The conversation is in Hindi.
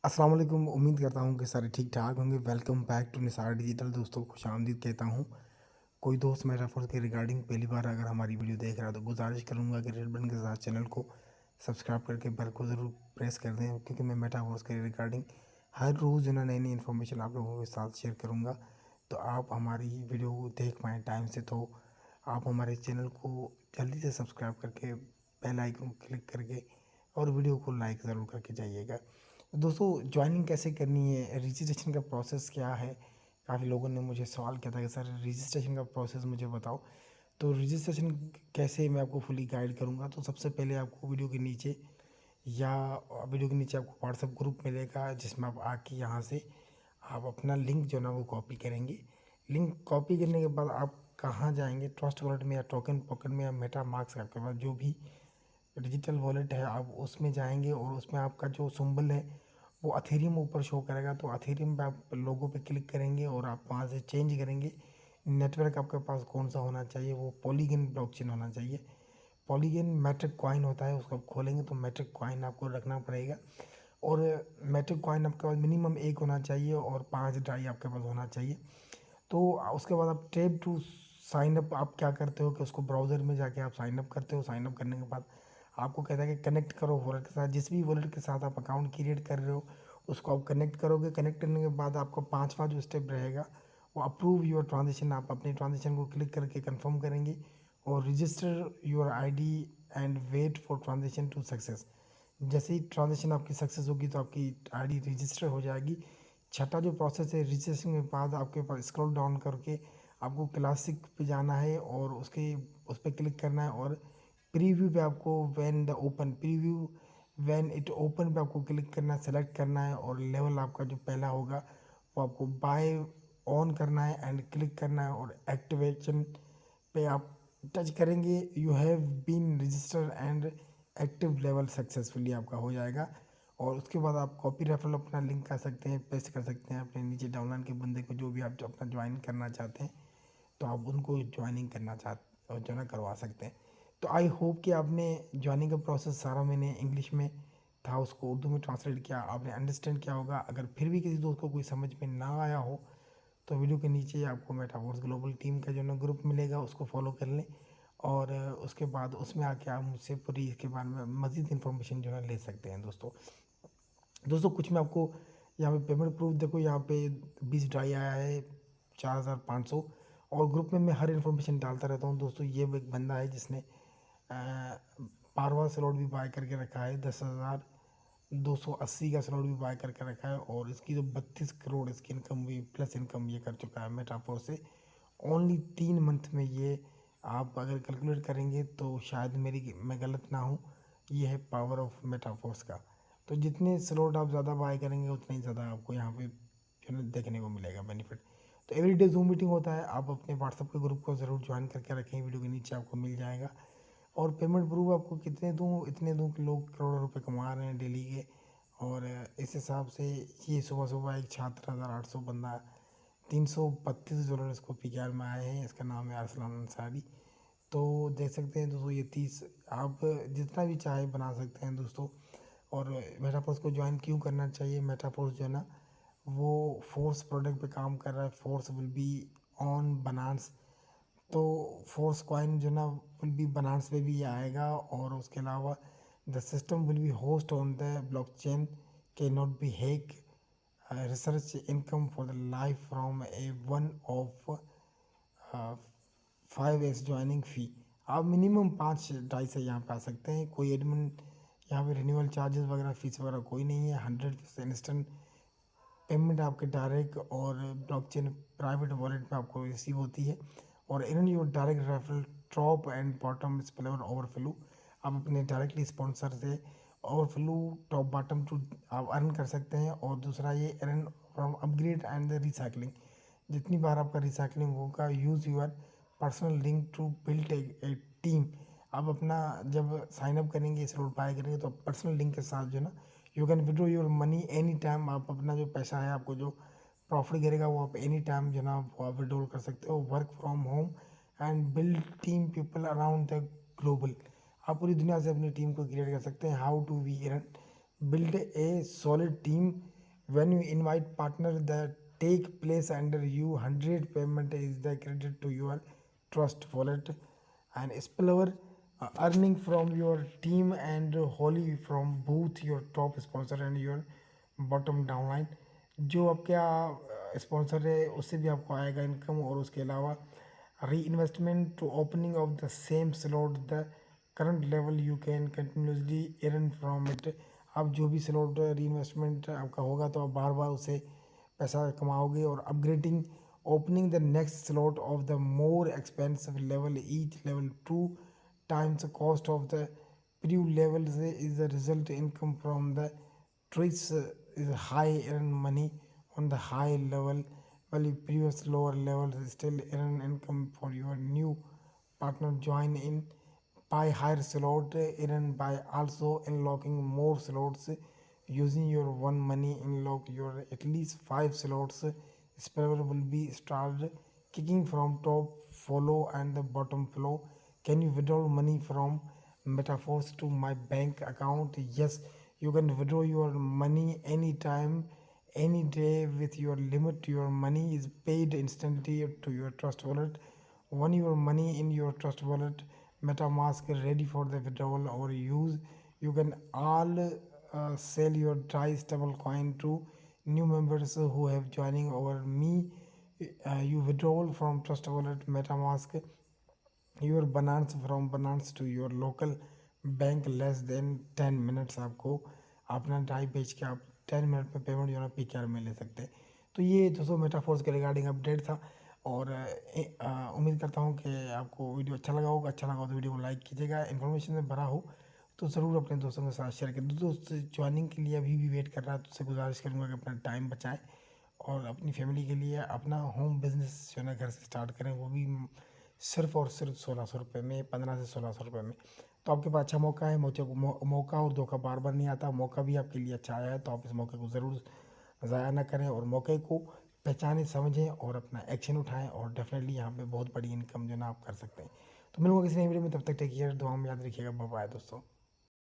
अस्सलाम वालेकुम। उम्मीद करता हूँ कि सारे ठीक ठाक होंगे। Welcome back to Nisar digital. दोस्तों को खुशामदीद कहता हूँ। कोई दोस्त मेटाफोर्स के रिगार्डिंग पहली बार अगर हमारी वीडियो देख रहा है तो गुजारिश करूँगा कि रेड बटन के साथ चैनल को सब्सक्राइब करके बेल को ज़रूर प्रेस कर दें, क्योंकि मैं मेटाफोर्स के रिगार्डिंग हर रोज़ जो ना नई नई इन्फॉर्मेशन आप लोगों के साथ शेयर करूँगा। तो आप हमारी वीडियो को देख पाएँ टाइम से, तो आप हमारे चैनल को जल्दी से सब्सक्राइब करके बेल आइकन को क्लिक करके और वीडियो को लाइक ज़रूर करके जाइएगा। दोस्तों, ज्वाइनिंग कैसे करनी है, रजिस्ट्रेशन का प्रोसेस क्या है? काफ़ी लोगों ने मुझे सवाल किया था कि सर रजिस्ट्रेशन का प्रोसेस मुझे बताओ। तो रजिस्ट्रेशन कैसे मैं आपको फुली गाइड करूंगा। तो सबसे पहले आपको वीडियो के नीचे या वीडियो के नीचे आपको व्हाट्सएप ग्रुप मिलेगा, जिसमें आप आके यहाँ से आप अपना लिंक जो ना वो कॉपी करेंगे। लिंक कॉपी करने के बाद आप कहाँ जाएंगे, ट्रस्ट वॉलेट में या टोकन पॉकेट में या मेटा मार्क्स, आपके पास जो भी डिजिटल वॉलेट है आप उसमें जाएंगे और उसमें आपका जो सिंबल है वो अथेरियम ऊपर शो करेगा। तो अथेरियम पे आप लोगों पे क्लिक करेंगे और आप वहाँ से चेंज करेंगे। नेटवर्क आपके पास कौन सा होना चाहिए, वो पॉलीगन ब्लॉकचेन होना चाहिए। पॉलीगन मैट्रिक कॉइन होता है, उसको आप खोलेंगे तो मैट्रिक कॉइन आपको रखना पड़ेगा। और मैट्रिक कॉइन आपके पास मिनिमम एक होना चाहिए और 5 ड्राई आपके पास होना चाहिए। तो उसके बाद आप टैप टू साइन अप आप क्या करते हो कि उसको ब्राउज़र में जाके आप साइन अप करते हो। साइन अप करने के बाद आपको कहता है कि कनेक्ट करो वॉलेट के साथ। जिस भी वॉलेट के साथ आप अकाउंट क्रिएट कर रहे हो उसको आप कनेक्ट करोगे। कनेक्ट करने के बाद आपका पाँचवा जो स्टेप रहेगा वो अप्रूव योर ट्रांजेक्शन। आप अपनी ट्रांजेक्शन को क्लिक करके कंफर्म करेंगे और register your ID and wait for transaction to success. जैसे ही ट्रांजेक्शन आपकी सक्सेस होगी तो आपकी आईडी रजिस्टर हो जाएगी। छठा जो प्रोसेस है, रजिस्ट्रेशन के बाद आपके पास स्क्रॉल डाउन करके आपको क्लासिक पे जाना है और उस पर क्लिक करना है और प्रीव्यू पे आपको when the open preview when it open पे आपको क्लिक करना है, सेलेक्ट करना है और लेवल आपका जो पहला होगा वो आपको बाय ऑन करना है एंड क्लिक करना है और एक्टिवेशन पे आप टच करेंगे। You have been register and active level successfully आपका हो जाएगा। और उसके बाद आप कॉपी रेफरल अपना लिंक कर सकते हैं, पेस्ट कर सकते हैं अपने नीचे डाउनलाइन के बंदे को, जो भी आप जो अपना ज्वाइन करना चाहते हैं तो आप उनको ज्वाइनिंग करना चाहते जो ना करवा सकते हैं। तो आई होप कि आपने ज्वाइनिंग का प्रोसेस सारा मैंने इंग्लिश में था उसको उर्दू में ट्रांसलेट किया, आपने अंडरस्टैंड किया होगा। अगर फिर भी किसी दोस्त को कोई समझ में ना आया हो तो वीडियो के नीचे आपको मेटावर्स ग्लोबल टीम का जो ना ग्रुप मिलेगा, उसको फॉलो कर लें और उसके बाद उसमें आके आप मुझसे पूरी इसके बारे में मज़ीद इन्फॉर्मेशन जो है ले सकते हैं। दोस्तों कुछ मैं आपको यहाँ पे पेमेंट प्रूफ देखो, यहाँ पे 20 ड्राई आया है 4500। और ग्रुप में मैं हर इन्फॉर्मेशन डालता रहता हूँ। दोस्तों ये एक बंदा है जिसने पारवा स्लॉट भी बाय करके रखा है, 10,280 का स्लॉट भी बाय करके रखा है और इसकी जो 32 करोड़ इसकी इनकम भी प्लस इनकम ये कर चुका है मेटाफोर से। ओनली 3 मंथ में ये आप अगर कैलकुलेट करेंगे तो शायद मैं गलत ना हूँ, ये है पावर ऑफ मेटाफोर्स का। तो जितने स्लॉट आप ज़्यादा बाय करेंगे उतना ही ज़्यादा आपको यहाँ पे जो है देखने को मिलेगा बेनिफिट। तो एवरीडे जूम मीटिंग होता है, आप अपने व्हाट्सएप के ग्रुप को ज़रूर ज्वाइन करके रखें, वीडियो के नीचे आपको मिल जाएगा। और पेमेंट प्रूफ आपको कितने दूँ, इतने दूँ कि लोग करोड़ों रुपए कमा रहे हैं डेली के। और इस हिसाब से ये सुबह सुबह एक 76,800 बंदा $332 इसको पी में आए हैं। इसका नाम है अरसलान अंसारी। तो देख सकते हैं दोस्तों, ये 30 आप जितना भी चाहे बना सकते हैं दोस्तों। और मेटाफोर्स को ज्वाइन क्यों करना चाहिए, मेटाफोर्स जो है ना वो फोर्स प्रोडक्ट पे काम कर रहा है। Force will be on Binance. तो फोर्स कॉइन जो ना विल बी बनान्स पे भी आएगा। और उसके अलावा the system will be host on the blockchain के not be hack. Research income for the life from a one of 5x joining fee. आप मिनिमम 5 ढाई से यहाँ पे आ सकते हैं। कोई एडमिन यहाँ पे रिन्यूअल चार्जेस वगैरह फीस वगैरह कोई नहीं है। 100% इंस्टेंट पेमेंट आपके डायरेक्ट और ब्लॉकचेन प्राइवेट वॉलेट पे आपको रिसीव होती है। और in your direct referral top and bottom speller overflow, आप अपने डायरेक्टली स्पॉन्सर से ओवरफ्लो टॉप बॉटम टू आप अर्न कर सकते हैं। और दूसरा ये earn from upgrade and the recycling. जितनी बार आपका रिसाइकलिंग होगा, use your personal link to build a team. आप अपना जब साइन अप करेंगे, इस रोड बाय करेंगे तो पर्सनल लिंक के साथ जो है ना you can withdraw your money any time. आप अपना जो पैसा है, आपको जो प्रॉफिट गिरेगा वो आप एनी टाइम जो ना वो आप विड्रॉल कर सकते हो। Work from home and build team people around the global. आप पूरी दुनिया से अपनी टीम को क्रिएट कर सकते हैं। How to we run build a solid team When you invite partner that take place under you 100 payment is the credit to your trust wallet. And spillover, earning from your team and wholly from both your top sponsor and your bottom downline. जो आपका स्पॉन्सर है उससे भी आपको आएगा इनकम, और उसके अलावा reinvestment to opening of the same slot the current level you can continuously earn from it. अब जो भी स्लॉट री इन्वेस्टमेंट आपका होगा तो आप बार बार उससे पैसा कमाओगे। और upgrading, opening the next slot of the more expensive level, each level 2 times the cost of the pre level is the result income from the trees is high earn money on the high level, while your previous lower levels still earn income for your new partner join in by higher slot earn by also unlocking more slots using your one money unlock your at least 5 slots. Speller will be started kicking from top follow and the bottom flow. Can you withdraw money from Metaphors to my bank account? Yes, you can withdraw your money anytime, any day with your limit. Your money is paid instantly to your trust wallet. When your money in your trust wallet, MetaMask is ready for the withdrawal or use. You can all sell your dry stable coin to new members who have joining over me. You withdraw from trust wallet MetaMask your Binance from Binance to your local bank less than 10 minutes. आपको अपना ड्राई बेच के आप 10 मिनट में पेमेंट जो है ना PKR में ले सकते हैं। तो ये दोस्तों मेटाफोर्स के रिगार्डिंग अपडेट था, और उम्मीद करता हूँ कि आपको वीडियो अच्छा लगा होगा। अच्छा लगा हो तो वीडियो को लाइक कीजिएगा, इन्फॉर्मेशन से भरा हो तो ज़रूर अपने दोस्तों के साथ शेयर करें। दोस्त ज्वाइनिंग के लिए अभी भी वेट कर रहा है तो उससे गुजारिश करूँगा कि अपना टाइम बचाएं और अपनी फैमिली के लिए अपना होम बिजनेस जो है ना घर से स्टार्ट करें, वो भी सिर्फ और सिर्फ 1600 रुपये में, 15 से 1600 रुपये में। तो आपके पास अच्छा मौका है। मौका और धोखा बार बार नहीं आता। मौका भी आपके लिए अच्छा आया है तो आप इस मौके को ज़रूर ज़ाया ना करें और मौके को पहचानें, समझें और अपना एक्शन उठाएं, और डेफिनेटली यहाँ पे बहुत बड़ी इनकम जो ना आप कर सकते हैं। तो मिलूंगा किसी नई वीडियो में, तब तक टेक केयर, दुआ में याद रखिएगा। बाय बाय दोस्तों।